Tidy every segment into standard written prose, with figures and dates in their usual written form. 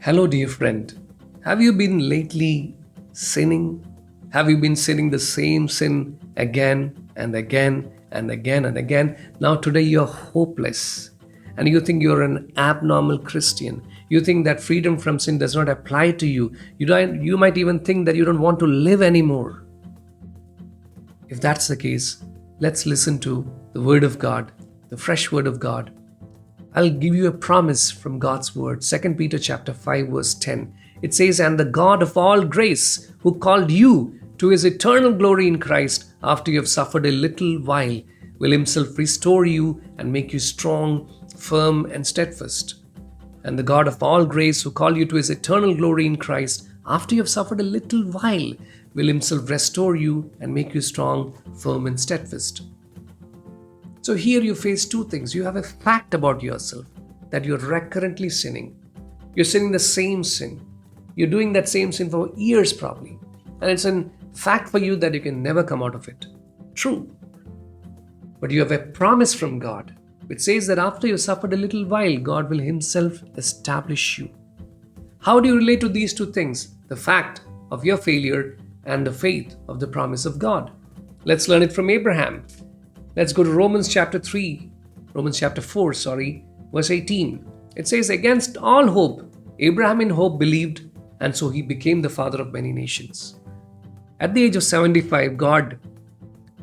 Hello, dear friend. Have you been lately sinning? Have you been sinning the same sin again and again and again and again? Now, today you're hopeless and you think you're an abnormal Christian. You think that freedom from sin does not apply to you. You might even think that you don't want to live anymore. If that's the case, let's listen to the Word of God, the fresh Word of God. I'll give you a promise from God's word. 2 Peter chapter 5 verse 10. It says, "And the God of all grace, who called you to his eternal glory in Christ, after you have suffered a little while, will himself restore you and make you strong, firm, and steadfast." And the God of all grace, who called you to his eternal glory in Christ, after you have suffered a little while, will himself restore you and make you strong, firm, and steadfast. So here you face two things. You have a fact about yourself that you're recurrently sinning. You're sinning the same sin. You're doing that same sin for years probably. And it's a fact for you that you can never come out of it. True. But you have a promise from God which says that after you've suffered a little while, God will himself establish you. How do you relate to these two things? The fact of your failure and the faith of the promise of God. Let's learn it from Abraham. Let's go to Romans chapter 4, verse 18. It says, "Against all hope, Abraham in hope believed, and so he became the father of many nations." At the age of 75, God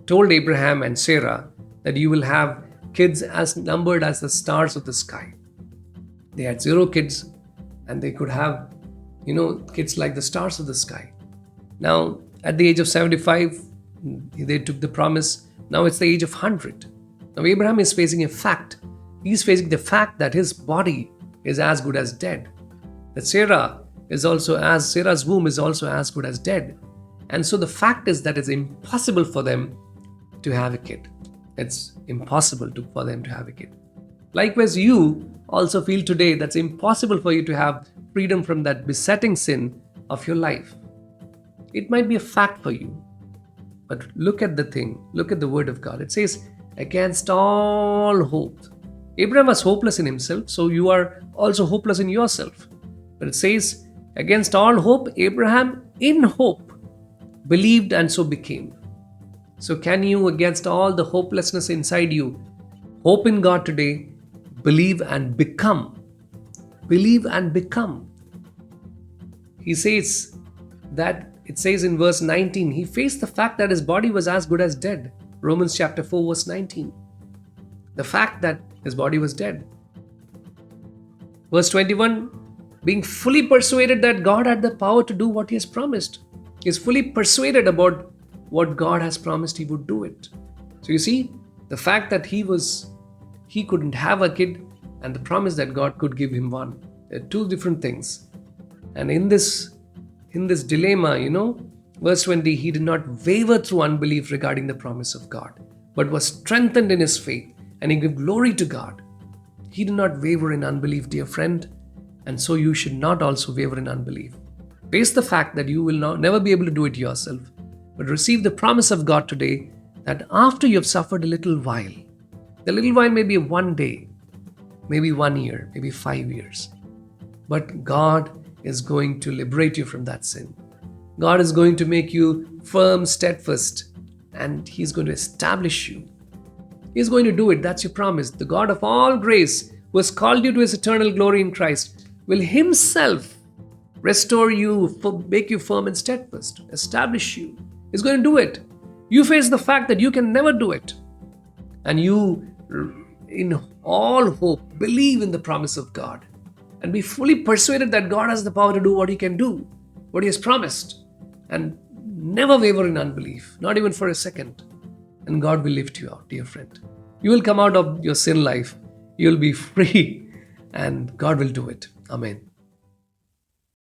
told Abraham and Sarah that you will have kids as numbered as the stars of the sky. They had 0 kids, and they could have, kids like the stars of the sky. Now, at the age of 75, they took the promise. Now it's the age of 100. Now Abraham is facing a fact. He's facing the fact that his body is as good as dead. That Sarah's womb is also as good as dead. And so the fact is that it's impossible for them to have a kid. It's impossible for them to have a kid. Likewise, you also feel today that's impossible for you to have freedom from that besetting sin of your life. It might be a fact for you. But look at the word of God. It says, "Against all hope." Abraham was hopeless in himself, so you are also hopeless in yourself. But it says, "Against all hope, Abraham in hope believed and so became." So can you, against all the hopelessness inside you, hope in God today, believe and become? Believe and become. He says that it says in verse 19, he faced the fact that his body was as good as dead. Romans chapter 4 verse 19. The fact that his body was dead. Verse 21, being fully persuaded that God had the power to do what he has promised. He is fully persuaded about what God has promised he would do it. So you see, the fact that he couldn't have a kid and the promise that God could give him one. They're two different things. And in this dilemma, verse 20, he did not waver through unbelief regarding the promise of God, but was strengthened in his faith, and he gave glory to God. He did not waver in unbelief, dear friend, and so you should not also waver in unbelief. Face the fact that you will never be able to do it yourself, but receive the promise of God today that after you have suffered a little while, the little while may be 1 day, maybe 1 year, maybe 5 years, but God is going to liberate you from that sin. God is going to make you firm, steadfast, and he's going to establish you. He's going to do it. That's your promise. The God of all grace, who has called you to his eternal glory in Christ, will himself restore you, make you firm and steadfast, establish you. He's going to do it. You face the fact that you can never do it. And you, in all hope, believe in the promise of God. And be fully persuaded that God has the power to do what he can do, what he has promised. And never waver in unbelief, not even for a second. And God will lift you out, dear friend. You will come out of your sin life. You will be free and God will do it. Amen.